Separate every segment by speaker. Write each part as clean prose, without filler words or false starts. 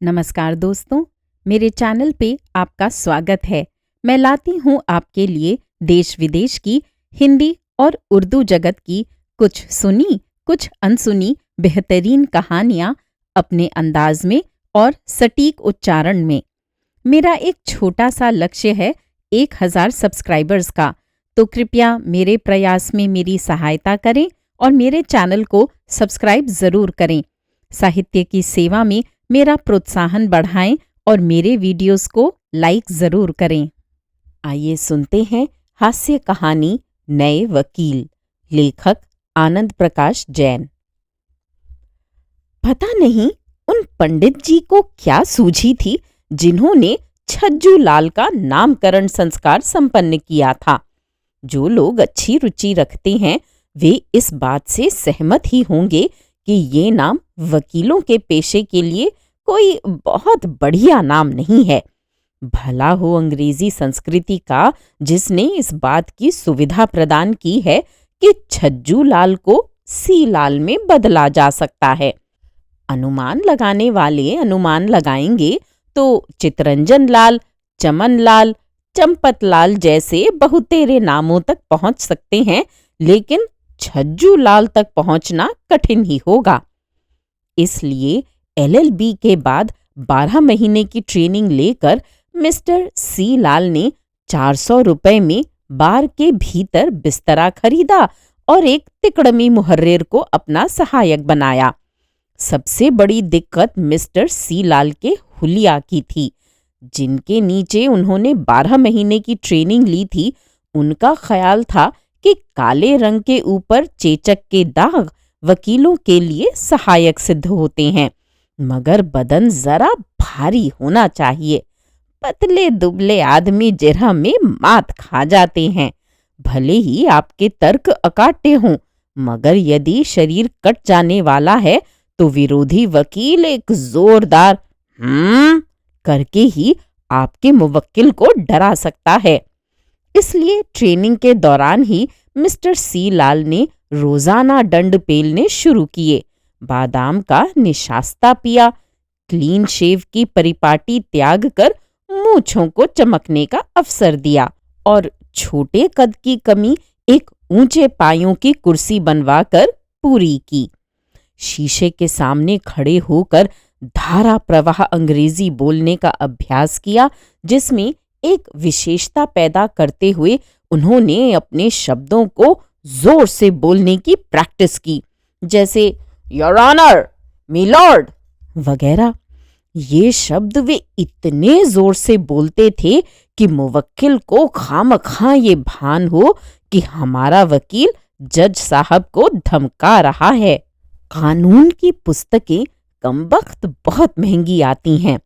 Speaker 1: नमस्कार दोस्तों, मेरे चैनल पे आपका स्वागत है। मैं लाती हूँ आपके लिए देश विदेश की हिंदी और उर्दू जगत की कुछ सुनी कुछ अनसुनी बेहतरीन कहानियाँ अपने अंदाज में और सटीक उच्चारण में। मेरा एक छोटा सा लक्ष्य है 1000 सब्सक्राइबर्स का, तो कृपया मेरे प्रयास में मेरी सहायता करें और मेरे चैनल को सब्सक्राइब ज़रूर करें। साहित्य की सेवा में मेरा प्रोत्साहन बढ़ाएं और मेरे वीडियोस को लाइक ज़रूर करें। आइए सुनते हैं हास्य कहानी नए वकील। लेखक आनंद प्रकाश जैन। पता नहीं उन पंडित जी को क्या सूझी थी जिन्होंने छज्जू लाल का नामकरण संस्कार संपन्न किया था। जो लोग अच्छी रुचि रखते हैं वे इस बात से सहमत ही होंगे कि ये नाम वकीलों के पेशे के लिए कोई बहुत बढ़िया नाम नहीं है। भला हो अंग्रेजी संस्कृति का जिसने इस बात की सुविधा प्रदान की है कि छज्जू लाल को सी लाल में बदला जा सकता है। अनुमान लगाने वाले अनुमान लगाएंगे तो चितरंजन लाल, चमन लाल, चंपत लाल जैसे बहुतेरे नामों तक पहुंच सकते हैं, लेकिन छज्जू लाल तक पहुंचना कठिन ही होगा। इसलिए LLB के बाद 12 महीने की ट्रेनिंग लेकर मिस्टर सी लाल ने 400 रुपए में बार के भीतर बिस्तरा खरीदा और एक तिकड़मी मुहर्रिर को अपना सहायक बनाया। सबसे बड़ी दिक्कत मिस्टर सी लाल के हुलिया की थी। जिनके नीचे उन्होंने 12 महीने की ट्रेनिंग ली थी, उनका ख्याल था कि काले रंग के ऊपर चेचक के दाग वकीलों के लिए सहायक सिद्ध होते हैं, मगर बदन जरा भारी होना चाहिए। पतले दुबले आदमी जिरह में मात खा जाते हैं। भले ही आपके तर्क अकाट्य हों, मगर यदि शरीर कट जाने वाला है तो विरोधी वकील एक जोरदार करके ही आपके मुवक्किल को डरा सकता है। इसलिए ट्रेनिंग के दौरान ही मिस्टर सी लाल ने रोजाना दंड पेलने शुरू किए, बादाम का निशास्ता पिया, क्लीन शेव की परिपाटी त्याग कर मूंछों को चमकने का अवसर दिया और छोटे कद की कमी एक ऊंचे पायों की कुर्सी बनवाकर पूरी की। शीशे के सामने खड़े होकर धारा प्रवाह अंग्रेजी बोलने का अभ्यास किया, जिसमें एक विशेषता पैदा करते हुए उन्होंने अपने शब्दों को जोर से बोलने की प्रैक्टिस की, जैसे योर ऑनर, मिलॉर्ड वगैरह। ये शब्द वे इतने जोर से बोलते थे कि मुवक्किल को खामखा ये भान हो कि हमारा वकील जज साहब को धमका रहा है। कानून की पुस्तकें कमबख्त बहुत महंगी आती हैं।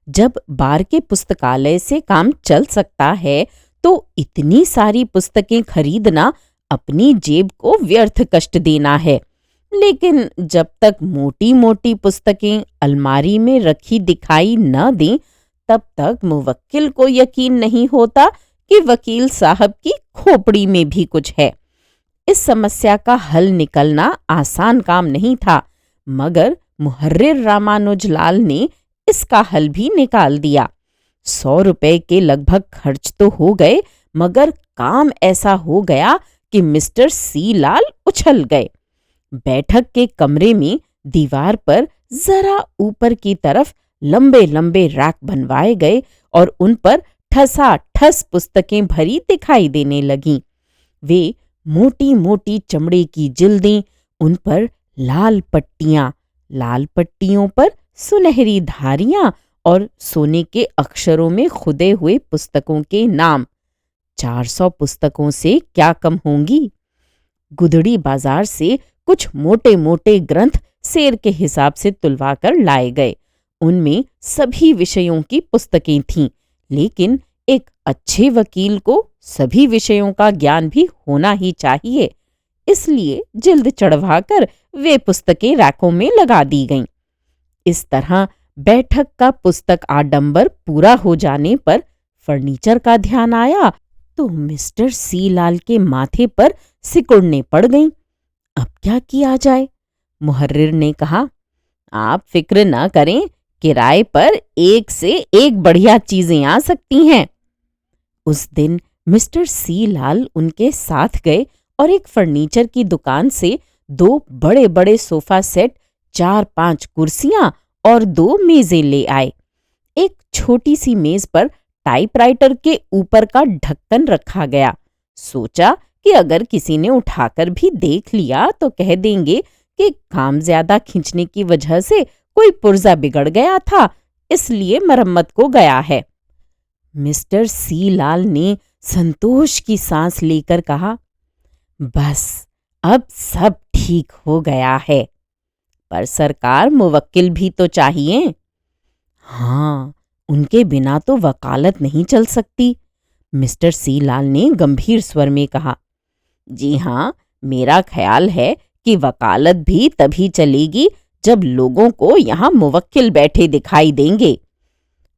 Speaker 1: जब बार के पुस्तकालय से काम चल सकता है तो इतनी सारी पुस्तकें खरीदना अपनी जेब को व्यर्थ कष्ट देना है। लेकिन जब तक मोटी मोटी पुस्तकें अलमारी में रखी दिखाई न दें, तब तक मुवक्किल को यकीन नहीं होता कि वकील साहब की खोपड़ी में भी कुछ है। इस समस्या का हल निकलना आसान काम नहीं था, मगर मुहर्रिर रामानुज लाल ने इसका हल भी निकाल दिया। 100 रुपए के लगभग खर्च तो हो गए, मगर काम ऐसा हो गया कि मिस्टर सी लाल उछल गए। बैठक के कमरे में दीवार पर जरा ऊपर की तरफ लंबे लंबे रैक बनवाए गए और उन पर ठसाठस पुस्तकें भरी दिखाई देने लगीं। वे मोटी मोटी चमड़े की जिल्दें, उन पर लाल पट्टियां, लाल पट्टियों पर सुनहरी धारियां और सोने के अक्षरों में खुदे हुए पुस्तकों के नाम। 400 पुस्तकों से क्या कम होंगी। गुदड़ी बाजार से कुछ मोटे मोटे ग्रंथ सेर के हिसाब से तुलवाकर लाए गए। उनमें सभी विषयों की पुस्तकें थीं, लेकिन एक अच्छे वकील को सभी विषयों का ज्ञान भी होना ही चाहिए। इसलिए जिल्द चढ़वाकर वे पुस्तकें रैकों में लगा दी गईं। इस तरह बैठक का पुस्तक आडंबर पूरा हो जाने पर फर्नीचर का ध्यान आया तो मिस्टर सी लाल के माथे पर सिकुड़ने पड़ गईं। अब क्या किया जाए? मुहर्रिर ने कहा, आप फिक्र न करें, किराए पर एक से एक बढ़िया चीजें आ सकती हैं। उस दिन मिस्टर सी लाल उनके साथ गए और एक फर्नीचर की दुकान से 2 बड़े बड़े सोफा सेट, 4-5 कुर्सियां और 2 मेजें ले आए। एक छोटी सी मेज पर टाइपराइटर के ऊपर का ढक्कन रखा गया। सोचा कि अगर किसी ने उठाकर भी देख लिया तो कह देंगे कि काम ज्यादा खींचने की वजह से कोई पुर्जा बिगड़ गया था, इसलिए मरम्मत को गया है। मिस्टर सी लाल ने संतोष की सांस लेकर कहा, बस अब सब ठीक हो गया है। पर सरकार, मुवक्किल भी तो चाहिए। हाँ, उनके बिना तो वकालत नहीं चल सकती, मिस्टर सी लाल ने गंभीर स्वर में कहा। जी हाँ, मेरा ख्याल है कि वकालत भी तभी चलेगी जब लोगों को यहाँ मुवक्किल बैठे दिखाई देंगे।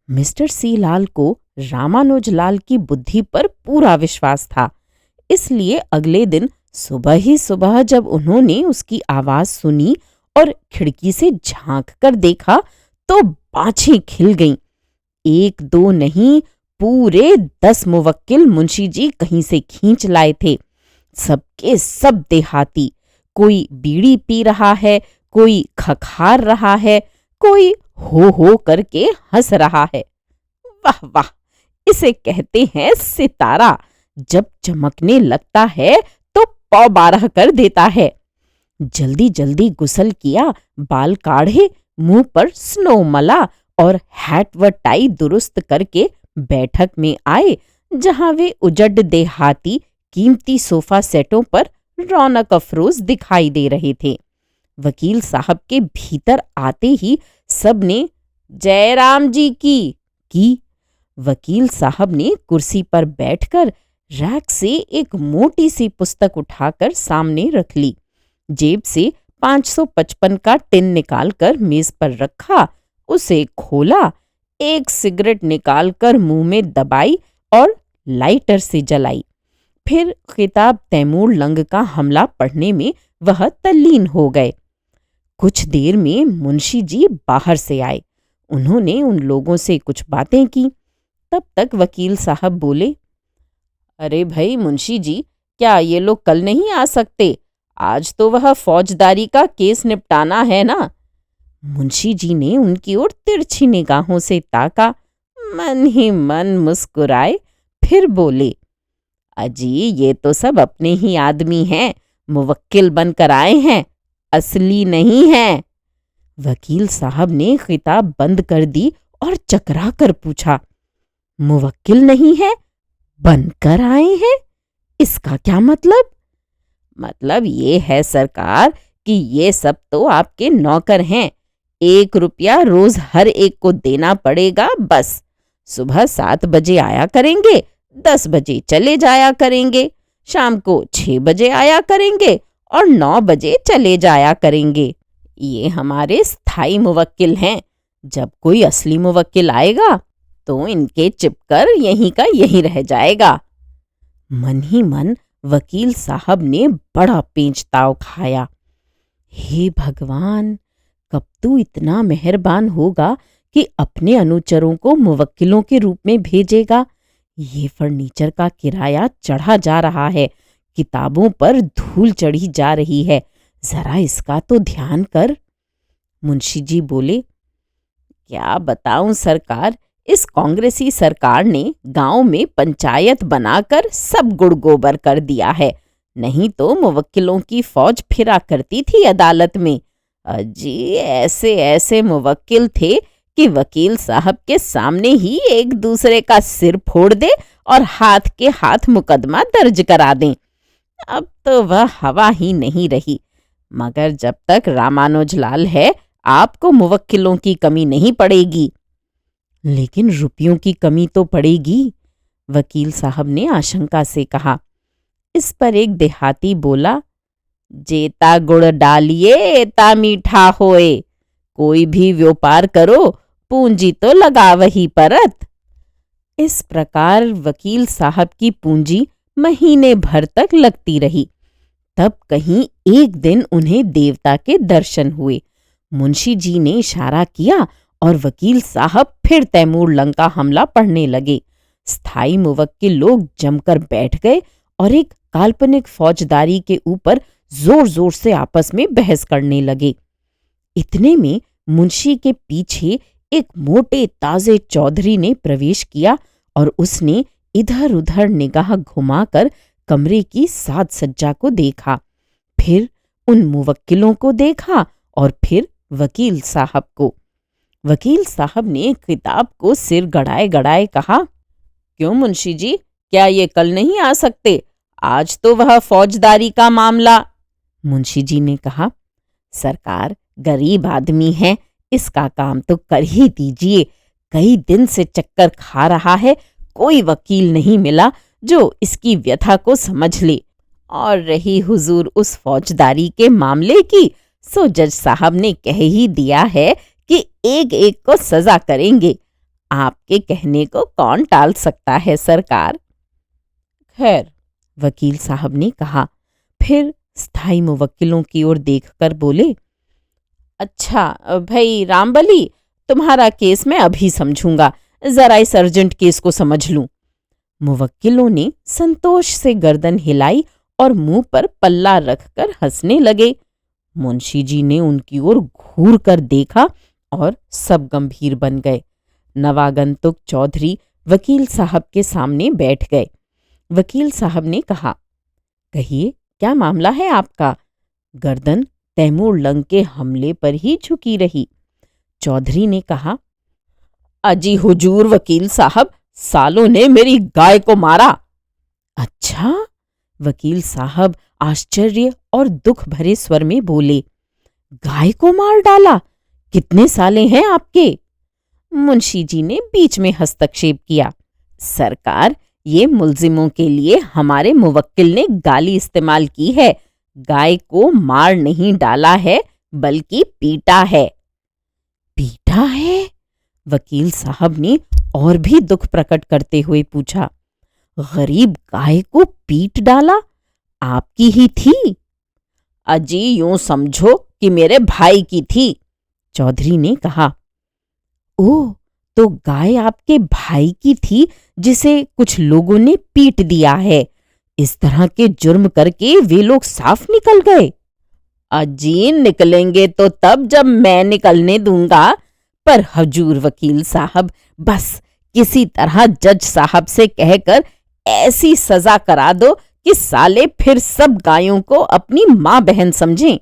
Speaker 1: मिस्टर सी लाल को रामानुजलाल की बुद्धि पर पूरा विश्वास था, इसलिए अगले दिन सुबह ही सुबह जब उन्होंने उसकी आवाज सुनी और खिड़की से झांक कर देखा तो बाछें खिल गईं। 1-2 नहीं, पूरे 10 मुवक्किल मुंशी जी कहीं से खींच लाए थे। सबके सब देहाती, कोई बीड़ी पी रहा है, कोई खखार रहा है, कोई हो करके हंस रहा है। वाह वाह, इसे कहते हैं सितारा। जब चमकने लगता है तो पौ 12 कर देता है। जल्दी जल्दी गुस्ल किया, बाल काढ़े, मुंह पर स्नो मला और हैट व टाई दुरुस्त करके बैठक में आए, जहां वे उजड़ देहाती कीमती सोफा सेटों पर रौनक अफरोज दिखाई दे रहे थे। वकील साहब के भीतर आते ही सबने जयराम जी की। वकील साहब ने कुर्सी पर बैठकर रैक से एक मोटी सी पुस्तक उठाकर सामने रख ली। जेब से 555 का टिन निकालकर मेज पर रखा, उसे खोला, एक सिगरेट निकालकर मुंह में दबाई और लाइटर से जलाई। फिर खिताब तैमूर लंग का हमला पढ़ने में वह तल्लीन हो गए। कुछ देर में मुंशी जी बाहर से आए। उन्होंने उन लोगों से कुछ बातें की। तब तक वकील साहब बोले, अरे भाई मुंशी जी, क्या ये लोग कल नहीं आ सकते? आज तो वह फौजदारी का केस निपटाना है ना। मुंशी जी ने उनकी ओर तिरछी निगाहों से ताका, मन ही मन मुस्कुराए, फिर बोले, अजी ये तो सब अपने ही आदमी हैं, मुवक्किल बनकर आए हैं, असली नहीं हैं। वकील साहब ने खिताब बंद कर दी और चकरा कर पूछा, मुवक्किल नहीं है, बनकर आए हैं? इसका क्या मतलब? मतलब ये है सरकार कि ये सब तो आपके नौकर हैं। 1 रुपया रोज हर एक को देना पड़ेगा बस। सुबह 7 बजे आया करेंगे, 10 बजे चले जाया करेंगे, शाम को 6 बजे आया करेंगे और 9 बजे चले जाया करेंगे। ये हमारे स्थायी मुवक्किल हैं। जब कोई असली मुवक्किल आएगा तो इनके चिपकर यहीं का यहीं रह जाएगा। मन ही मन वकील साहब ने बड़ा पेंचताव खाया। हे भगवान, कब तू इतना मेहरबान होगा कि अपने अनुचरों को मुवक्किलों के रूप में भेजेगा? ये फर्नीचर का किराया चढ़ा जा रहा है, किताबों पर धूल चढ़ी जा रही है, जरा इसका तो ध्यान कर। मुंशी जी बोले, क्या बताऊं सरकार, इस कांग्रेसी सरकार ने गांव में पंचायत बनाकर सब गुड़ गोबर कर दिया है। नहीं तो मुवक्किलों की फौज फिरा करती थी अदालत में। अजी ऐसे ऐसे मुवक्किल थे कि वकील साहब के सामने ही एक दूसरे का सिर फोड़ दे और हाथ के हाथ मुकदमा दर्ज करा दें। अब तो वह हवा ही नहीं रही। मगर जब तक रामानुजलाल है, आपको मुवक्किलों की कमी नहीं पड़ेगी। लेकिन रुपयों की कमी तो पड़ेगी, वकील साहब ने आशंका से कहा। इस पर एक देहाती बोला, जेता गुड़ डालिए एता मीठा होए। कोई भी व्यापार करो, पूंजी तो लगा वही परत। इस प्रकार वकील साहब की पूंजी महीने भर तक लगती रही। तब कहीं एक दिन उन्हें देवता के दर्शन हुए। मुंशी जी ने इशारा किया और वकील साहब फिर तैमूर लंग का हमला पढ़ने लगे। स्थायी मुवक्किल लोग जमकर बैठ गए और एक काल्पनिक फौजदारी के ऊपर जोर जोर से आपस में बहस करने लगे। इतने में मुंशी के पीछे एक मोटे ताजे चौधरी ने प्रवेश किया और उसने इधर उधर निगाह घुमाकर कमरे की साज सज्जा को देखा, फिर उन मुवक्किलों को देखा और फिर वकील साहब को। वकील साहब ने किताब को सिर गड़ाए गड़ाए कहा, क्यों मुंशी जी, क्या ये कल नहीं आ सकते? आज तो वह फौजदारी का मामला। मुंशी जी ने कहा, सरकार गरीब आदमी है, इसका काम तो कर ही दीजिए। कई दिन से चक्कर खा रहा है, कोई वकील नहीं मिला जो इसकी व्यथा को समझ ले। और रही हुजूर उस फौजदारी के मामले की, सो जज साहब ने कह ही दिया है कि एक एक को सजा करेंगे। आपके कहने को कौन टाल सकता है सरकार? खैर, वकील साहब ने कहा, फिर स्थायी मुवक्किलों की ओर देखकर बोले, अच्छा भाई रामबली, तुम्हारा केस मैं अभी समझूंगा, जरा इस अर्जेंट केस को समझ लूं। मुवक्किलों ने संतोष से गर्दन हिलाई और मुंह पर पल्ला रखकर हंसने लगे। मुंशी जी ने उनकी ओर घूर कर देखा और सब गंभीर बन गए। नवागंतुक चौधरी वकील साहब के सामने बैठ गए। वकील साहब ने कहा, कहिए क्या मामला है आपका? गर्दन तैमूर लंग के हमले पर ही झुकी रही। चौधरी ने कहा, अजी हुजूर वकील साहब, सालों ने मेरी गाय को मारा। अच्छा? वकील साहब आश्चर्य और दुख भरे स्वर में बोले, गाय को मार डाला? कितने साले हैं आपके? मुंशी जी ने बीच में हस्तक्षेप किया, सरकार ये मुल्जिमों के लिए हमारे मुवक्किल ने गाली इस्तेमाल की है। गाय को मार नहीं डाला है बल्कि पीटा है। पीटा है? वकील साहब ने और भी दुख प्रकट करते हुए पूछा, गरीब गाय को पीट डाला? आपकी ही थी? अजी यूं समझो कि मेरे भाई की थी। चौधरी ने कहा, ओह, तो गाय आपके भाई की थी जिसे कुछ लोगों ने पीट दिया है। इस तरह के जुर्म करके वे लोग साफ निकल गए? अजी निकलेंगे तो तब जब मैं निकलने दूंगा, पर हुजूर वकील साहब, बस किसी तरह जज साहब से कहकर ऐसी सजा करा दो कि साले फिर सब गायों को अपनी मां बहन समझें।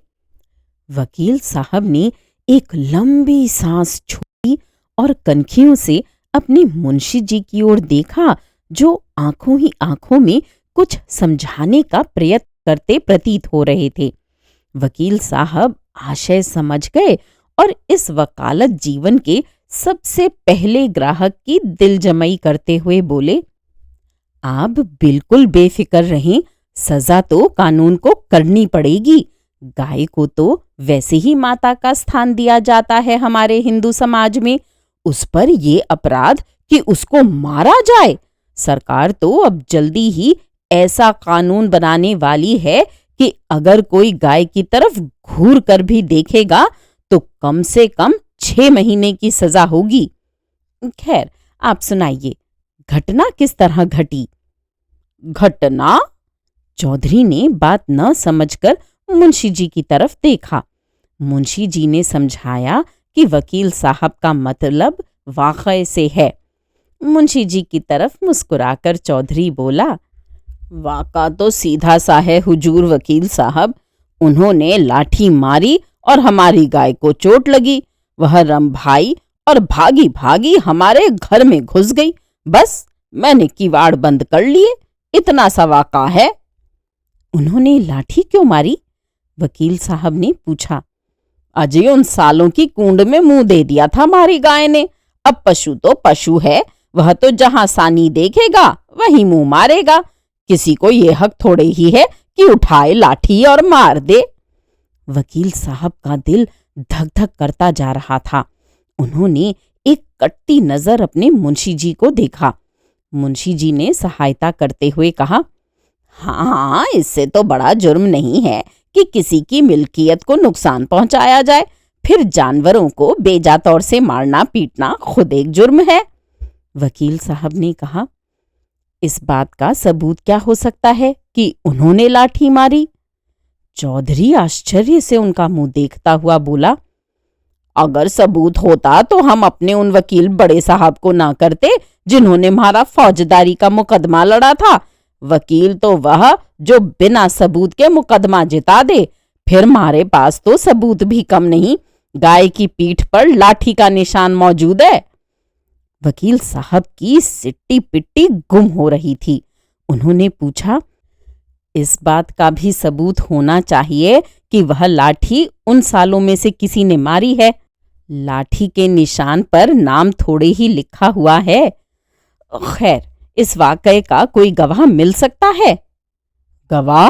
Speaker 1: वकील साहब ने एक लंबी सांस छोड़ी और कनखियों से अपने मुंशी जी की ओर देखा, जो आंखों ही आंखों में कुछ समझाने का प्रयत्न करते प्रतीत हो रहे थे। वकील साहब आशय समझ गए और इस वकालत जीवन के सबसे पहले ग्राहक की दिलजमई करते हुए बोले, आप बिल्कुल बेफिक्र रहें, सजा तो कानून को करनी पड़ेगी। गाय को तो वैसे ही माता का स्थान दिया जाता है हमारे हिंदू समाज में, उस पर ये अपराध कि उसको मारा जाए। सरकार तो अब जल्दी ही ऐसा कानून बनाने वाली है कि अगर कोई गाय की तरफ घूर कर भी देखेगा तो कम से कम 6 महीने की सजा होगी। खैर, आप सुनाइए, घटना किस तरह घटी? घटना? चौधरी ने बात न समझकर मुंशी जी की तरफ देखा। मुंशी जी ने समझाया कि वकील साहब का मतलब वाक़े से है। मुंशी जी की तरफ मुस्कुराकर चौधरी बोला, वाक़ा तो सीधा सा है हुजूर वकील साहब। उन्होंने लाठी मारी और हमारी गाय को चोट लगी। वह रंभाई और भागी भागी हमारे घर में घुस गई। बस मैंने किवाड़ बंद कर लिए, इतना सा वाक़ा है। उन्होंने लाठी क्यों मारी? वकील साहब ने पूछा। अजय उन सालों की कूंड में मुंह दे दिया था हमारी गाय ने। अब पशु तो पशु है, वह तो जहां सानी देखेगा वहीं मुंह मारेगा। किसी को ये हक थोड़े ही है कि उठाए लाठी और मार दे। वकील साहब का दिल धक धक करता जा रहा था। उन्होंने एक कटती नजर अपने मुंशी जी को देखा। मुंशी जी ने सहायता करते हुए कहा, हाँ, इससे तो बड़ा जुर्म नहीं है कि किसी की मिल्कियत को नुकसान पहुंचाया जाए। फिर जानवरों को बेजा तौर से मारना पीटना खुद एक जुर्म है। वकील साहब ने कहा, इस बात का सबूत क्या हो सकता है कि उन्होंने लाठी मारी? चौधरी आश्चर्य से उनका मुंह देखता हुआ बोला, अगर सबूत होता तो हम अपने उन वकील बड़े साहब को ना करते जिन्होंने हमारा फौजदारी का मुकदमा लड़ा था। वकील तो वह जो बिना सबूत के मुकदमा जिता दे। फिर हमारे पास तो सबूत भी कम नहीं, गाय की पीठ पर लाठी का निशान मौजूद है। वकील साहब की सिट्टी पिट्टी गुम हो रही थी। उन्होंने पूछा, इस बात का भी सबूत होना चाहिए कि वह लाठी उन सालों में से किसी ने मारी है। लाठी के निशान पर नाम थोड़े ही लिखा हुआ है। खैर, इस वाकये का कोई गवाह मिल सकता है? गवाह?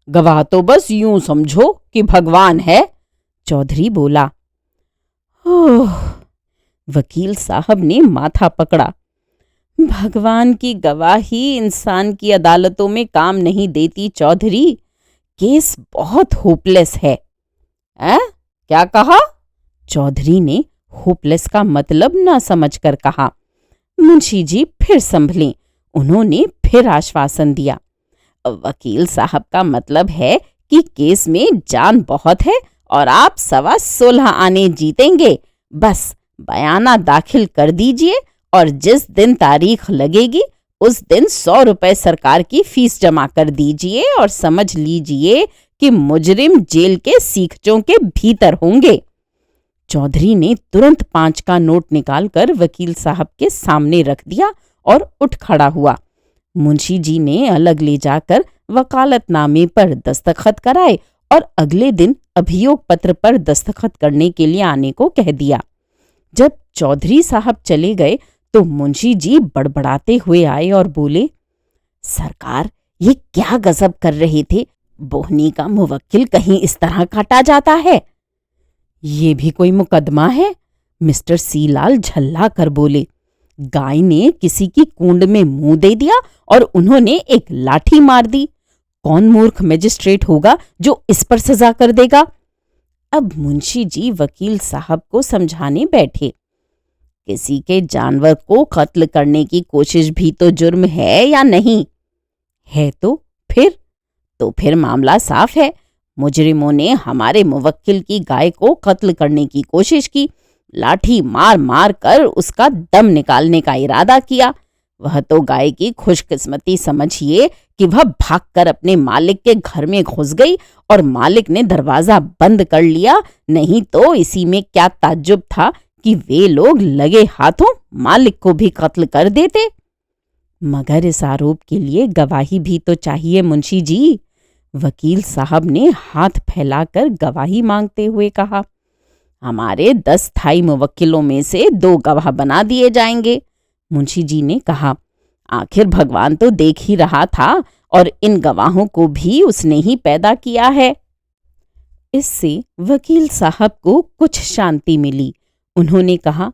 Speaker 1: गवाह तो बस यूं समझो कि भगवान है, चौधरी बोला। ओह, वकील साहब ने माथा पकड़ा। भगवान की गवाही इंसान की अदालतों में काम नहीं देती चौधरी। केस बहुत होपलेस है। क्या कहा? चौधरी ने होपलेस का मतलब न समझकर कहा। मुंशी जी फिर संभले। उन्होंने फिर आश्वासन दिया, वकील साहब का मतलब है कि केस में जान बहुत है और आप 16.25 आने जीतेंगे। बस बयाना दाखिल कर दीजिए और जिस दिन तारीख लगेगी उस दिन 100 रुपए सरकार की फीस जमा कर दीजिए और समझ लीजिए कि मुजरिम जेल के सीखचों के भीतर होंगे। चौधरी ने तुरंत 5 का नोट निकालकर वकील साहब के सामने रख दिया और उठ खड़ा हुआ। मुंशी जी ने अलग ले जाकर वकालतनामे पर दस्तखत कराए और अगले दिन अभियोग पत्र पर दस्तखत करने के लिए आने को कह दिया। जब चौधरी साहब चले गए तो मुंशी जी बड़बड़ाते हुए आए और बोले, सरकार, ये क्या गजब कर रहे थे? बोहनी का मुवक्किल कहीं इस तरह काटा जाता है? ये भी कोई मुकदमा है? मिस्टर सीलाल झल्ला कर बोले। गाय ने किसी की कूंड में मुंह दे दिया और उन्होंने एक लाठी मार दी। कौन मूर्ख मजिस्ट्रेट होगा जो इस पर सजा कर देगा? अब मुंशी जी वकील साहब को समझाने बैठे। किसी के जानवर को कत्ल करने की कोशिश भी तो जुर्म है या नहीं है? तो फिर मामला साफ है। मुजरिमों ने हमारे मुवक्किल की गाय को कत्ल करने की कोशिश की, लाठी मार मार कर उसका दम निकालने का इरादा किया। वह तो गाय की खुशकिस्मती समझिए कि वह भागकर अपने मालिक के घर में घुस गई और मालिक ने दरवाजा बंद कर लिया। नहीं तो इसी में क्या ताज्जुब था कि वे लोग लगे हाथों मालिक को भी कत्ल कर देते। मगर इस आरोप के लिए गवाही भी तो चाहिए मुंशी जी। वकील साहब ने हाथ फैलाकर गवाही मांगते हुए कहा, हमारे 10 स्थायी मुवक्किलों में से 2 गवाह बना दिए जाएंगे। मुंशी जी ने कहा, आखिर भगवान तो देख ही रहा था और इन गवाहों को भी उसने ही पैदा किया है। इससे वकील साहब को कुछ शांति मिली। उन्होंने कहा,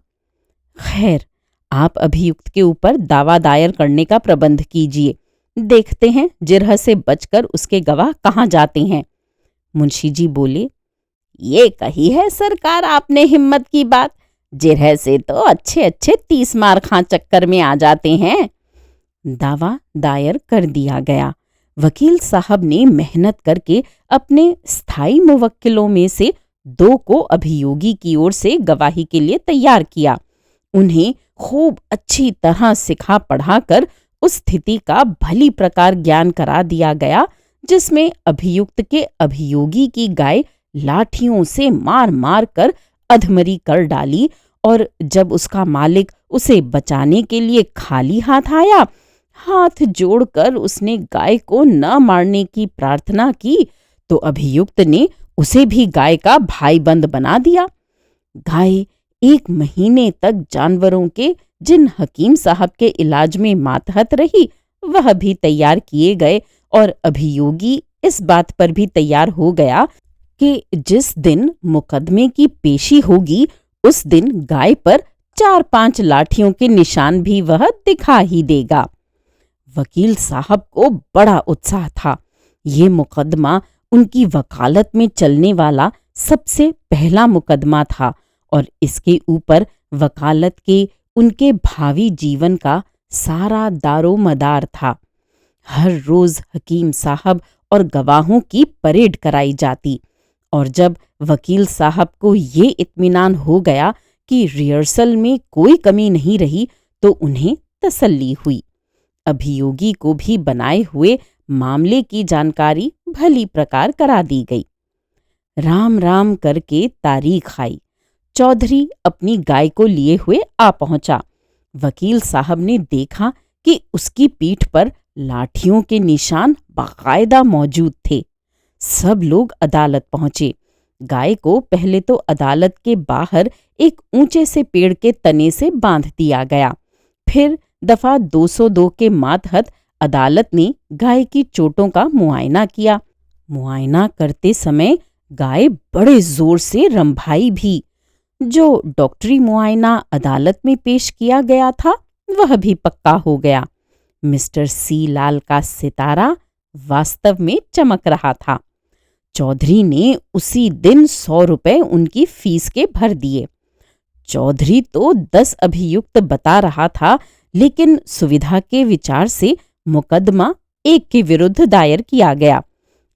Speaker 1: खैर, आप अभियुक्त के ऊपर दावा दायर करने का प्रबंध कीजिए। देखते हैं जिरह से बचकर उसके गवाह कहाँ जाते हैं। मुंशी जी बोले, ये कही है सरकार आपने हिम्मत की बात। जिरह से तो अच्छे अच्छे 30 मार खां चक्कर में आ जाते हैं। दावा दायर कर दिया गया। वकील साहब ने मेहनत करके अपने स्थायी मुवक्किलों में से 2 को अभियोगी की ओर से गवाही के लिए तैयार किया। उन्हें खूब अच्छी तरह सिखा पढ़ाकर उस स्थिति का भली प्रकार ज्ञान करा दिया गया जिसमें अभियुक्त के अभियोगी की गाय लाठियों से मार मार कर अधमरी कर डाली और जब उसका मालिक उसे बचाने के लिए खाली हाथ आया, हाथ जोड़कर उसने गाय को न मारने की प्रार्थना की तो अभियुक्त ने उसे भी गाय का भाईबंद बना दिया। गाय 1 महीने तक जानवरों के जिन हकीम साहब के इलाज में मातहत रही वह भी तैयार किए गए और अभियोगी इस बात पर भी तैयार हो गया कि जिस दिन मुकदमे की पेशी होगी उस दिन गाय पर 4-5 लाठियों के निशान भी वह दिखा ही देगा। वकील साहब को बड़ा उत्साह था। ये मुकदमा उनकी वकालत में चलने वाला सबसे पहला मुकदमा था और इसके ऊपर वकालत के उनके भावी जीवन का सारा दारोमदार था। हर रोज हकीम साहब और गवाहों की परेड कराई जाती और जब वकील साहब को ये इत्मीनान हो गया कि रिहर्सल में कोई कमी नहीं रही तो उन्हें तसल्ली हुई। अभियोगी को भी बनाए हुए मामले की जानकारी भली प्रकार करा दी गई। राम राम करके तारीख आई। चौधरी अपनी गाय को लिए हुए आ पहुंचा। वकील साहब ने देखा कि उसकी पीठ पर लाठियों के निशान बाकायदा मौजूद थे। सब लोग अदालत पहुंचे। गाय को पहले तो अदालत के बाहर एक ऊंचे से पेड़ के तने से बांध दिया गया। फिर दफा 202 के मातहत अदालत ने गाय की चोटों का मुआयना किया। मुआयना करते समय गाय बड़े जोर से रंभाई भी। जो डॉक्टरी मुआयना अदालत में पेश किया गया था वह भी पक्का हो गया। मिस्टर सी लाल का सितारा वास्तव में चमक रहा था। चौधरी ने उसी दिन 100 रुपए उनकी फीस के भर दिए। चौधरी तो 10 अभियुक्त बता रहा था, लेकिन सुविधा के विचार से मुकदमा एक के विरुद्ध दायर किया गया।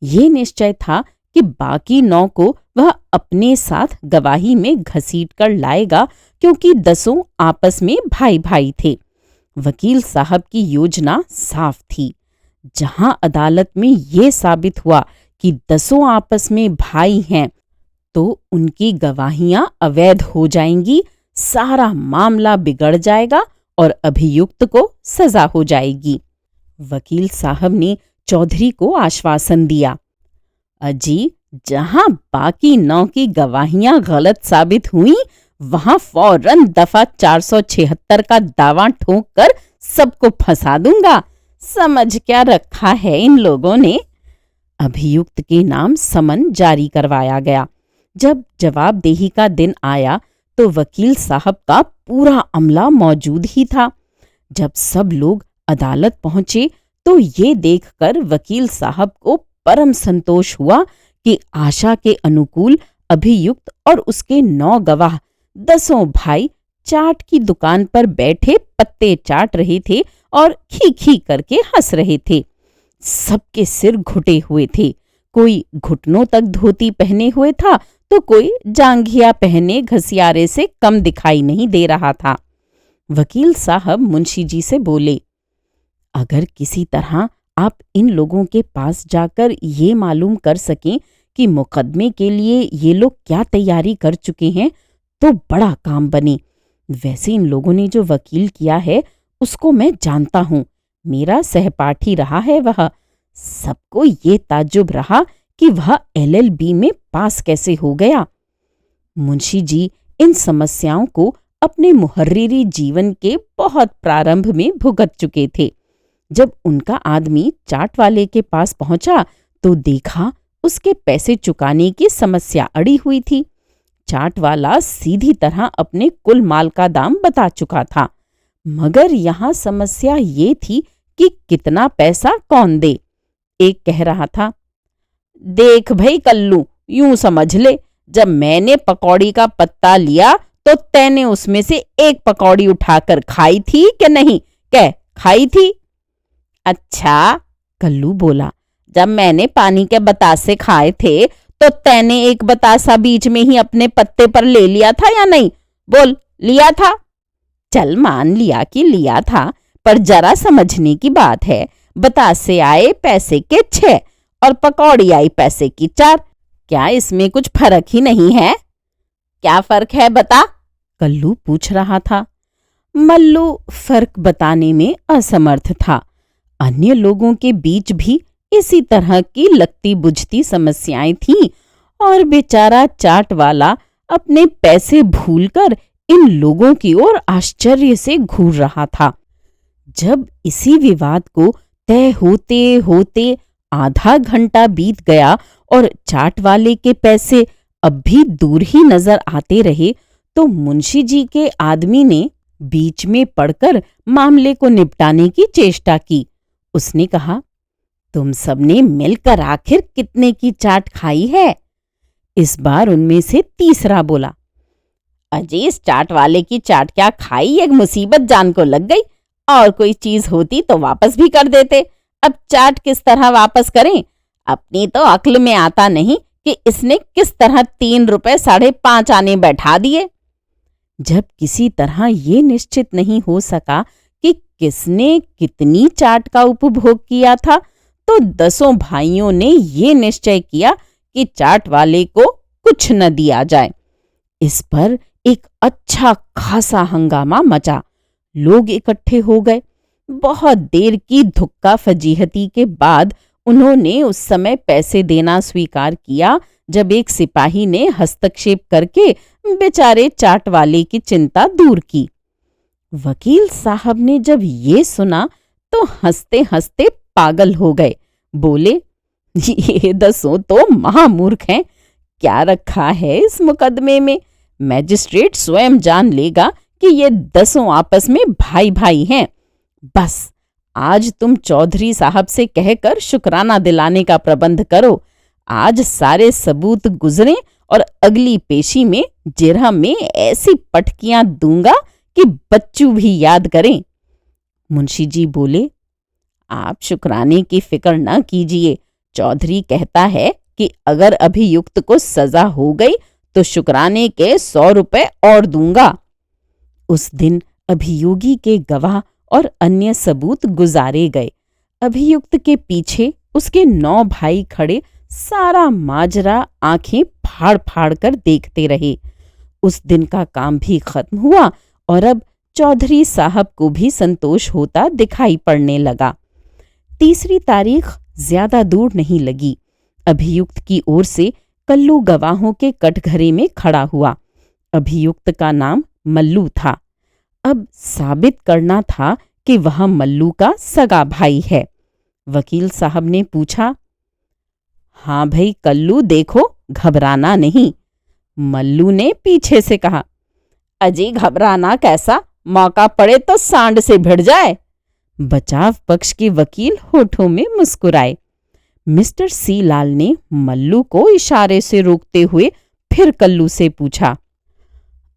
Speaker 1: ये निश्चय था कि बाकी 9 को वह अपने साथ गवाही में घसीट कर लाएगा, क्योंकि 10 आपस में भाई भाई थे। वकील साहब की योजना साफ थी। जहां अदालत में ये साबित हुआ कि 10 आपस में भाई हैं, तो उनकी गवाहियां अवैध हो जाएंगी, सारा मामला बिगड़ जाएगा और अभियुक्त को सजा हो जाएगी। वकील साहब ने चौधरी को आश्वासन दिया, अजी जहां बाकी 9 की गवाहियां गलत साबित हुई, वहां फौरन दफा 476 का दावा ठोक कर सबको फंसा दूंगा। समझ क्या रखा है इन लोगों ने। अभियुक्त के नाम समन जारी करवाया गया। जब जवाबदेही का दिन आया तो वकील साहब का पूरा अमला मौजूद ही था। जब सब लोग अदालत पहुंचे तो ये देखकर वकील साहब को परम संतोष हुआ कि आशा के अनुकूल अभियुक्त और उसके 9 गवाह 10 भाई चाट की दुकान पर बैठे पत्ते चाट रहे थे और खी खी करके हंस रहे थे। सबके सिर घुटे हुए थे। कोई घुटनों तक धोती पहने हुए था तो कोई जांघिया पहने घसियारे से कम दिखाई नहीं दे रहा था। वकील साहब मुंशी जी से बोले, अगर किसी तरह आप इन लोगों के पास जाकर ये मालूम कर सकें कि मुकदमे के लिए ये लोग क्या तैयारी कर चुके हैं तो बड़ा काम बने। वैसे इन लोगों ने जो वकील किया है उसको मैं जानता हूँ, मेरा सहपाठी रहा है वह। सबको ये ताज्जुब रहा कि वह LLB में पास कैसे हो गया। मुंशी जी इन समस्याओं को अपने मुहर्रिरी जीवन के बहुत प्रारंभ में भुगत चुके थे। जब उनका आदमी चाट वाले के पास पहुंचा तो देखा उसके पैसे चुकाने की समस्या अड़ी हुई थी। चाट वाला सीधी तरह अपने कुल माल का दाम बता चुका था, मगर यहाँ समस्या ये थी कि कितना पैसा कौन दे। एक कह रहा था, देख भाई कल्लू, यूं समझ ले, जब मैंने पकौड़ी का पत्ता लिया तो तैने उसमें से एक पकौड़ी उठाकर खाई थी कि नहीं? कह, खाई थी? अच्छा, कल्लू बोला, जब मैंने पानी के बतासे खाए थे तो तैने एक बतासा बीच में ही अपने पत्ते पर ले लिया था या नहीं? बोल, लिया था? चल मान लिया कि लिया था, पर जरा समझने की बात है। बतासे आए पैसे के 6 और पकौड़ी आई पैसे की 4। क्या इसमें कुछ फर्क ही नहीं है? क्या फर्क है बता? कल्लू पूछ रहा था। मल्लू फर्क बताने में असमर्थ था। अन्य लोगों के बीच भी इसी तरह की लगती बुझती समस्याएं थीं और बेचारा चाट वाला अपने पैसे भूलकर इन लोगों की ओर आश्चर्य से घूर रहा था। जब इसी विवाद को तय होते होते आधा घंटा बीत गया और चाट वाले के पैसे अब भी दूर ही नजर आते रहे तो मुंशी जी के आदमी ने बीच में पड़कर मामले को निपटाने की चेष्टा की। उसने कहा, तुम सबने मिलकर आखिर कितने की चाट खाई है? इस बार उनमें से तीसरा बोला, अजी इस चाट वाले की चाट क्या खाई, एक मुसीबत जान को लग गई। और कोई चीज होती तो वापस भी कर देते, अब चाट किस तरह वापस करें। अपनी तो अक्ल में आता नहीं कि इसने किस तरह 3 रुपए 5.5 आने बैठा दिए। जब किसी तरह ये निश्चित नहीं हो सका कि किसने कितनी चाट का उपभोग किया था, तो 10 भाइयों ने ये निश्चय किया कि चाट वाले को कुछ न दिया जाए। इस पर एक अच्छा खासा हंगामा मचा। लोग इकट्ठे हो गए। बहुत देर की धुक्का फजीहती के बाद उन्होंने उस समय पैसे देना स्वीकार किया जब एक सिपाही ने हस्तक्षेप करके बेचारे चाट वाले की चिंता दूर की। वकील साहब ने जब ये सुना तो हंसते हंसते पागल हो गए। बोले, ये 10 तो महामूर्ख हैं। क्या रखा है इस मुकदमे में? मैजिस्ट्रेट स्वयं जान लेगा कि ये 10 आपस में भाई भाई हैं। बस आज तुम चौधरी साहब से कहकर शुक्राना दिलाने का प्रबंध करो। आज सारे सबूत गुजरें और अगली पेशी में जिरह में ऐसी पटकियां दूंगा कि बच्चू भी याद करें। मुंशी जी बोले, आप शुक्राने की फिक्र न कीजिए। चौधरी कहता है कि अगर अभियुक्त को सजा हो गई तो शुक्राने के 100 रुपए और दूंगा। उस दिन अभियोगी के गवाह और अन्य सबूत गुजारे गए। अभियुक्त के पीछे उसके 9 भाई खड़े सारा माजरा आंखें फाड़ फाड़ कर देखते रहे। उस दिन का काम भी खत्म हुआ और अब चौधरी साहब को भी संतोष होता दिखाई पड़ने लगा। तीसरी तारीख ज्यादा दूर नहीं लगी। अभियुक्त की ओर से कल्लू गवाहों के कटघरे में खड़ा हुआ। अभियुक्त का नाम मल्लू था। अब साबित करना था कि वह मल्लू का सगा भाई है। वकील साहब ने पूछा, हाँ भाई कल्लू, देखो घबराना नहीं। मल्लू ने पीछे से कहा, अजी घबराना कैसा, मौका पड़े तो सांड से भिड़ जाए। बचाव पक्ष के वकील होठों में मुस्कुराए। मिस्टर सी लाल ने मल्लू को इशारे से रोकते हुए फिर कल्लू से पूछा,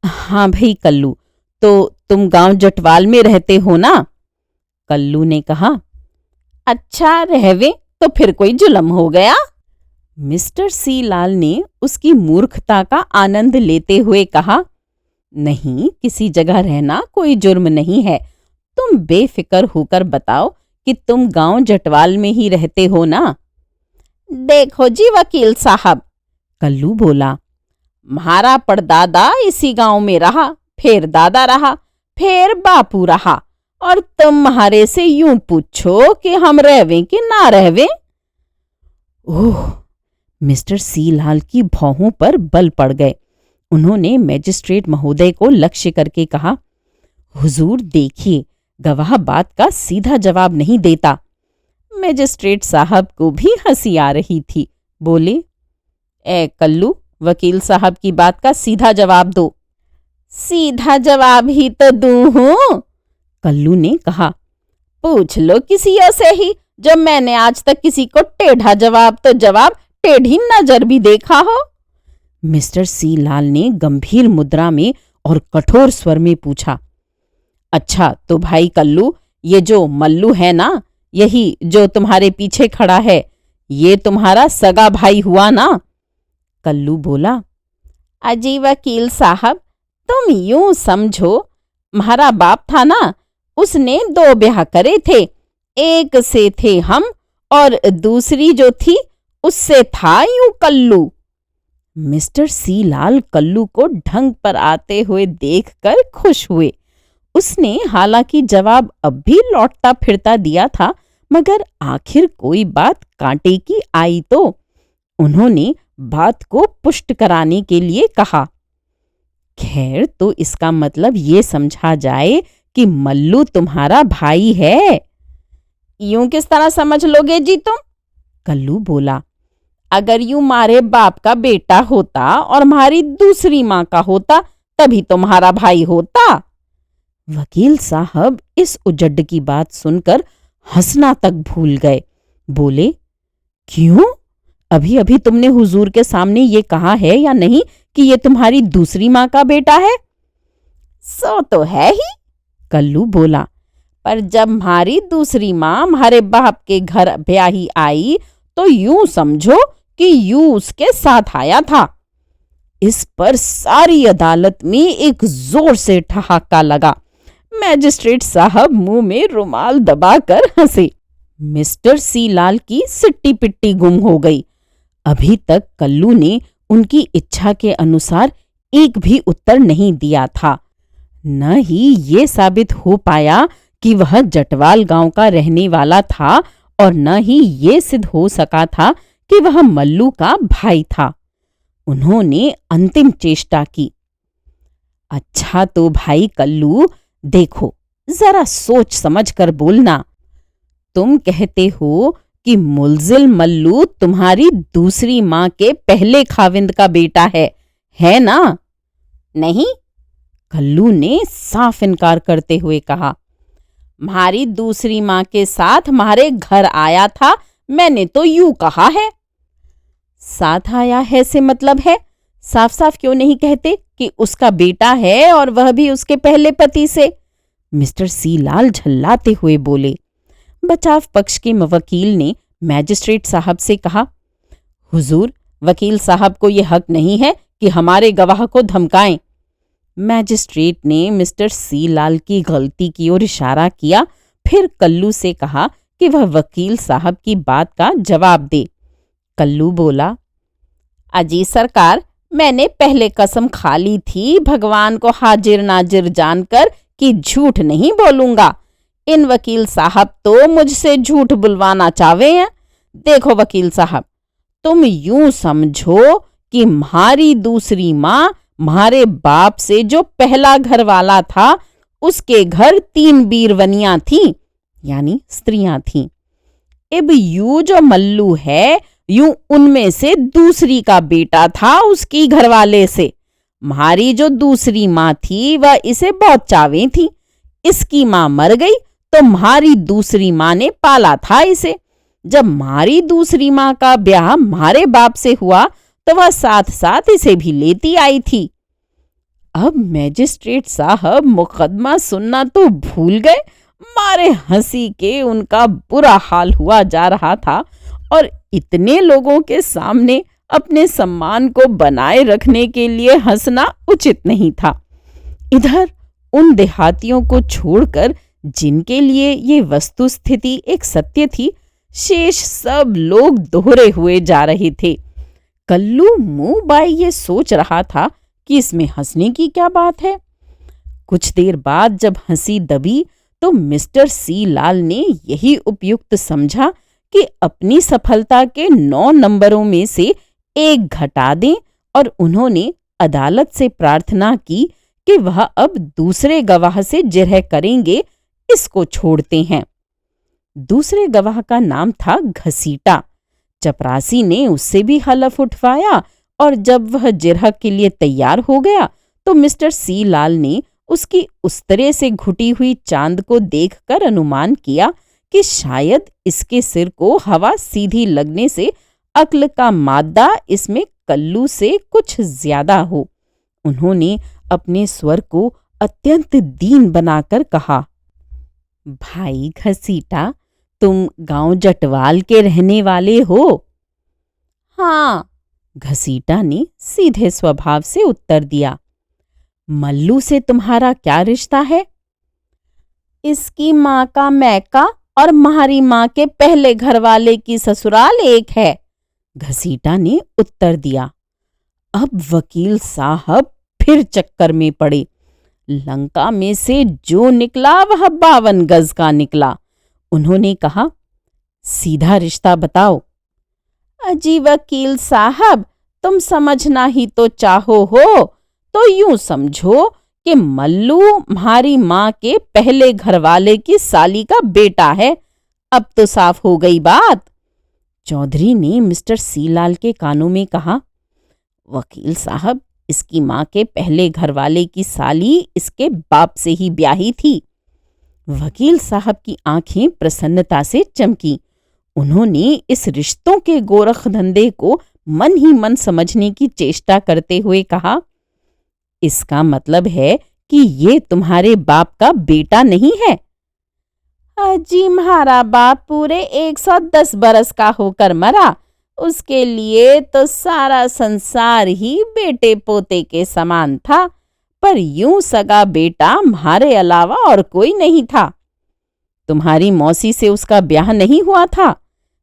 Speaker 1: हाँ भाई कल्लू, तो तुम गांव जटवाल में रहते हो ना? कल्लू ने कहा, अच्छा रहवे तो फिर कोई जुल्म हो गया। मिस्टर सी लाल ने उसकी मूर्खता का आनंद लेते हुए कहा, नहीं, किसी जगह रहना कोई जुर्म नहीं है। तुम बेफिक्र होकर बताओ कि तुम गांव जटवाल में ही रहते हो ना? देखो जी वकील साहब, कल्लू बोला, म्हारा परदादा इसी गांव में रहा, फिर दादा रहा, फिर बापू रहा, और तुम म्हारे से यूं पूछो कि हम रहवे कि ना रहवे। ओह! मिस्टर सी लाल की भौहों पर बल पड़ गए। उन्होंने मैजिस्ट्रेट महोदय को लक्ष्य करके कहा, हुजूर देखिए, गवाह बात का सीधा जवाब नहीं देता। मैजिस्ट्रेट साहब को भी हंसी आ रही थी। बोले, ए कल्लू, वकील साहब की बात का सीधा जवाब दो। सीधा जवाब ही तो दूं हूं, कल्लू ने कहा। पूछ लो किसी से ही, जब मैंने आज तक किसी को टेढ़ा जवाब तो जवाब टेढ़ी नजर भी देखा हो। मिस्टर सी लाल ने गंभीर मुद्रा में और कठोर स्वर में पूछा, अच्छा तो भाई कल्लू, ये जो मल्लू है ना, यही जो तुम्हारे पीछे खड़ा है, ये तुम्हारा सगा भाई हुआ ना? कल्लू बोला, अजी वकील साहब, तुम यूं समझो, म्हारा बाप था ना, उसने 2 ब्याह करे थे। एक से थे हम और दूसरी जो थी उससे था यूं कल्लू। मिस्टर सी लाल कल्लू को ढंग पर आते हुए देखकर खुश हुए। उसने हालांकि जवाब अब भी लौटता फिरता दिया था, मगर आखिर कोई बात कांटे की आई तो। उन्होंने बात को पुष्ट कराने के लिए कहा, खैर तो इसका मतलब ये समझा जाए कि मल्लू तुम्हारा भाई है। यूं किस तरह समझ लोगे जी तुम? कल्लू बोला, अगर यूं मारे बाप का बेटा होता और हमारी दूसरी माँ का होता, तभी तुम्हारा भाई होता। वकील साहब इस उजड्ड की बात सुनकर हंसना तक भूल गए। बोले, क्यों? अभी अभी तुमने हुजूर के सामने ये कहा है या नहीं कि ये तुम्हारी दूसरी माँ का बेटा है?
Speaker 2: सो तो है ही,
Speaker 1: कल्लू बोला,
Speaker 2: पर जब हमारी दूसरी माँ हमारे बाप के घर ब्याही आई तो यूं समझो कि यूं उसके साथ आया था।
Speaker 1: इस पर सारी अदालत में एक जोर से ठहाका लगा। मैजिस्ट्रेट साहब मुंह में रुमाल दबाकर हंसे। मिस्टर सी लाल की सिट्टी पिट्टी गुम हो गई। अभी तक कल्लू ने उनकी इच्छा के अनुसार एक भी उत्तर नहीं दिया था। न ही ये साबित हो पाया कि वह जटवाल गांव का रहने वाला था और न ही ये सिद्ध हो सका था कि वह मल्लू का भाई था। उन्होंने अंतिम चेष्टा की। अच्छा तो भाई कल्लू, देखो, जरा सोच समझ कर बोलना। तुम कहते हो कि मुल्जिल मल्लू तुम्हारी दूसरी माँ के पहले खाविंद का बेटा है ना?
Speaker 2: नहीं,
Speaker 1: कल्लू ने साफ इनकार करते हुए कहा।
Speaker 2: हमारी दूसरी माँ के साथ हमारे घर आया था, मैंने तो यूं कहा है।
Speaker 1: साथ आया है से मतलब है? साफ साफ क्यों नहीं कहते कि उसका बेटा है और वह भी उसके पहले पति से? मिस्टर सी लाल झल्लाते हुए बोले। बचाव पक्ष के वकील ने मैजिस्ट्रेट साहब से कहा, हुजूर, वकील साहब को यह हक नहीं है कि हमारे गवाह को धमकाएं। मैजिस्ट्रेट ने मिस्टर सी लाल की गलती की ओर इशारा किया, फिर कल्लू से कहा कि वह वकील साहब की बात का जवाब दे। कल्लू बोला,
Speaker 2: अजी सरकार, मैंने पहले कसम खा ली थी भगवान को हाजिर नाजिर जानकर कि झूठ नहीं बोलूंगा। इन वकील साहब तो मुझसे झूठ बुलवाना चाहे हैं। देखो वकील साहब, तुम यूं समझो कि हमारी दूसरी माँ हमारे बाप से जो पहला घर वाला था उसके घर 3 बीरवनियां थीं, यानी स्त्रियां थीं। अब यू जो मल्लू है, यूं उनमें से दूसरी का बेटा था उसकी घरवाले से। हमारी जो दूसरी माँ थी वह इसे बहुत चाहती थी। इसकी माँ मर गई तो हमारी दूसरी माँ ने पाला था इसे। जब हमारी दूसरी माँ का ब्याह हमारे बाप से हुआ तो वह साथ साथ इसे भी लेती आई थी। अब मैजिस्ट्रेट साहब मुकदमा सुनना तो भूल गए। मारे हंसी के उनका बुरा हाल हुआ जा रहा था और इतने लोगों के सामने अपने सम्मान को बनाए रखने के लिए हंसना उचित नहीं था। इधर उन देहातियों को छोड़कर जिनके लिए ये वस्तु स्थिति एक सत्य थी, शेष सब लोग दोहरे हुए जा रहे थे। कल्लू मुंह बाय ये सोच रहा था कि इसमें हंसने की क्या बात है। कुछ देर बाद जब हंसी दबी तो मिस्टर सी लाल ने यही उपयुक्त समझा कि अपनी सफलता के 9 नंबरों में से 1 घटा दें और उन्होंने अदालत से प्रार्थना की कि वह अब दूसरे गवाह से जिरह करेंगे, इसको छोड़ते हैं। दूसरे गवाह का नाम था घसीटा। चपरासी ने उससे भी हलफ उठवाया और जब वह जिरह के लिए तैयार हो गया तो मिस्टर सी लाल ने उसकी उस्तरे से घुटी हुई चांद को देखकर अनुमान किया कि शायद इसके सिर को हवा सीधी लगने से अक्ल का मादा इसमें कल्लू से कुछ ज्यादा हो। उन्होंने अपने स्वर को अत्यंत दीन बनाकर कहा, भाई घसीटा, तुम गांव जटवाल के रहने वाले हो? हाँ,
Speaker 1: घसीटा ने सीधे स्वभाव से उत्तर दिया। मल्लू से तुम्हारा क्या रिश्ता है?
Speaker 2: इसकी माँ का मैका और हमारी माँ के पहले घर वाले की ससुराल एक है,
Speaker 1: घसीटा ने उत्तर दिया। अब वकील साहब फिर चक्कर में पड़े। लंका में से जो निकला वह 52 गज का निकला। उन्होंने कहा, सीधा रिश्ता बताओ।
Speaker 2: अजी वकील साहब, तुम समझना ही तो चाहो हो तो यूं समझो कि मल्लू हमारी माँ के पहले घरवाले की साली का बेटा है। अब तो साफ हो गई बात।
Speaker 1: चौधरी ने मिस्टर सी लाल के कानों में कहा, वकील साहब, इसकी माँ के पहले घरवाले की साली इसके बाप से ही ब्याही थी। वकील साहब की आंखें प्रसन्नता से चमकी।
Speaker 2: उन्होंने इस रिश्तों के गोरख धंधे को मन ही मन समझने की चेष्टा करते हुए कहा, इसका मतलब है कि ये तुम्हारे बाप का बेटा नहीं है। अजी, हमारा बाप पूरे 110 बरस का होकर मरा, उसके लिए तो सारा संसार ही बेटे पोते के समान था, पर यूं सगा बेटा हमारे अलावा और कोई नहीं था। तुम्हारी मौसी से उसका ब्याह नहीं हुआ था?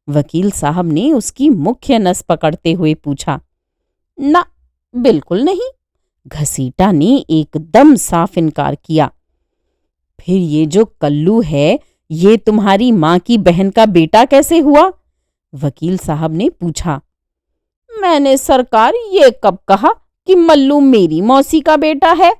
Speaker 2: वकील साहब ने उसकी मुख्य नस पकड़ते हुए पूछा। ना, बिल्कुल नहीं, घसीटा ने एकदम साफ इनकार किया। फिर ये जो कल्लू है, ये तुम्हारी माँ की बहन का बेटा कैसे हुआ? वकील साहब ने पूछा। मैंने सरकार ये कब कहा कि मल्लू मेरी मौसी का बेटा है?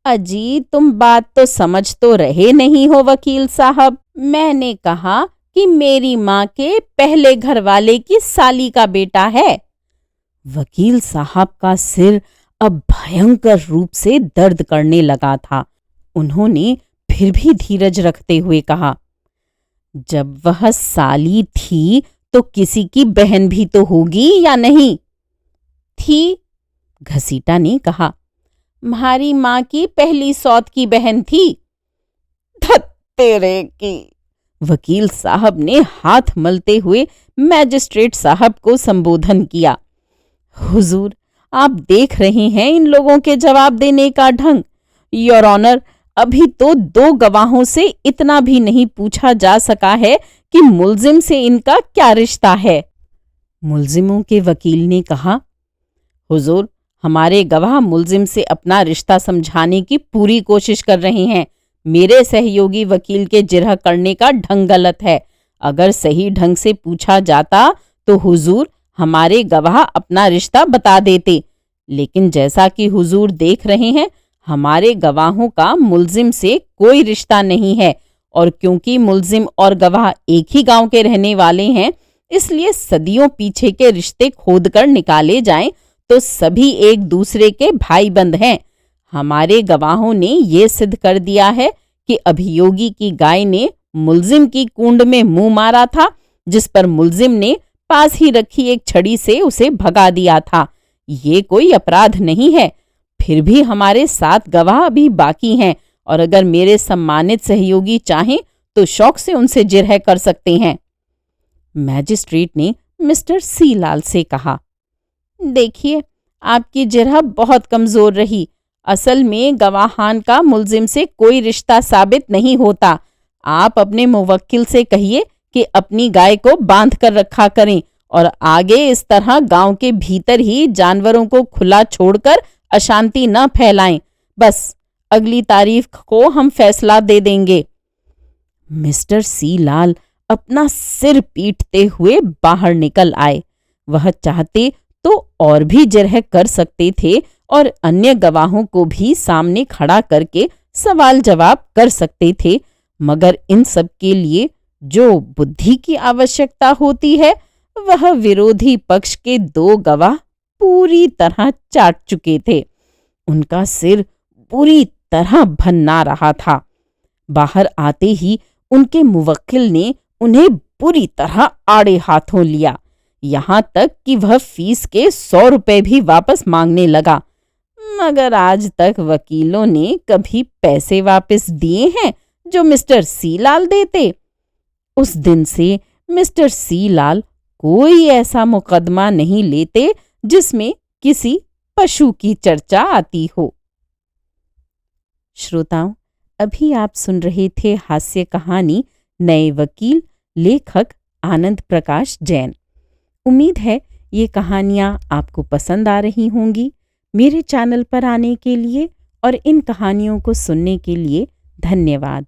Speaker 2: अजी, तुम बात तो समझ तो रहे नहीं हो वकील साहब। मैंने कहा कि मेरी माँ के पहले घरवाले की साली का बेटा है। वकील साहब का सिर अब भयंकर रूप से दर्द करने लगा था। उन्होंने फिर भी धीरज रखते हुए कहा, जब वह साली थी तो किसी की बहन भी तो होगी या नहीं? थी, घसीटा ने कहा। तुम्हारी माँ की पहली सौत की बहन थी। तेरे की, वकील साहब ने हाथ मलते हुए मैजिस्ट्रेट साहब को संबोधन किया। हुजूर, आप देख रहे हैं इन लोगों के जवाब देने का ढंग। योर ऑनर, अभी तो 2 गवाहों से इतना भी नहीं पूछा जा सका है कि मुल्जिम से इनका क्या रिश्ता है। मुल्जिमों के वकील ने कहा, हुजूर, हमारे गवाह मुल्जिम से अपना रिश्ता समझाने की पूरी कोशिश कर रहे हैं। मेरे सहयोगी वकील के जिरह करने का ढंग गलत है। अगर सही ढंग से पूछा जाता तो हुजूर हमारे गवाह अपना रिश्ता बता देते, लेकिन जैसा कि हुजूर देख रहे हैं, हमारे गवाहों का मुल्जिम से कोई रिश्ता नहीं है, और क्योंकि मुल्जिम और गवाह एक ही गांव के रहने वाले हैं, इसलिए सदियों पीछे के रिश्ते खोदकर निकाले जाएं तो सभी एक दूसरे के भाई बंद हैं। हमारे गवाहों ने ये सिद्ध कर दिया है कि अभियोगी की गाय ने मुल्जिम की कूंड में मुंह मारा था, जिस पर मुल्जिम ने पास ही रखी एक छड़ी से उसे भगा दिया था। ये कोई अपराध नहीं है। फिर भी हमारे 7 गवाह अभी बाकी हैं, और अगर मेरे सम्मानित सहयोगी चाहें तो शौक से उनसे जिरह कर सकते हैं। मैजिस्ट्रेट ने मिस्टर सी लाल से कहा, देखिए, आपकी जिरह बहुत कमजोर रही। असल में गवाहान का मुल्जिम से कोई रिश्ता साबित नहीं होता। आप अपने मुवक्किल से कहिए कि अपनी गाय को बांध कर रखा करें, और आगे इस तरह गांव के भीतर ही जानवरों को खुला छोड़कर अशांति न फैलाएं। बस अगली तारीख को हम फैसला दे देंगे। मिस्टर सी लाल अपना सिर पीटते हुए बाहर निकल आए। वह चाहते तो और भी जिरह कर सकते थे और अन्य गवाहों को भी सामने खड़ा करके सवाल जवाब कर सकते थे, मगर इन सब के लिए जो बुद्धि की आवश्यकता होती है, वह विरोधी पक्ष के 2 गवाह पूरी तरह चाट चुके थे। उनका सिर पूरी तरह भन्ना रहा था। बाहर आते ही उनके मुवक्किल ने उन्हें पूरी तरह आड़े हाथों लिया, यहाँ तक कि वह फीस के 100 रुपए भी वापस मांगने लगा। मगर आज तक वकीलों ने कभी पैसे वापस दिए हैं जो मिस्टर सी लाल देते। उस दिन से मिस्टर सी लाल कोई ऐसा मुकदमा नहीं लेते जिसमें किसी पशु की चर्चा आती हो। श्रोताओं, अभी आप सुन रहे थे हास्य कहानी नए वकील, लेखक आनंद प्रकाश जैन। उम्मीद है ये कहानियाँ आपको पसंद आ रही होंगी। मेरे चैनल पर आने के लिए और इन कहानियों को सुनने के लिए धन्यवाद।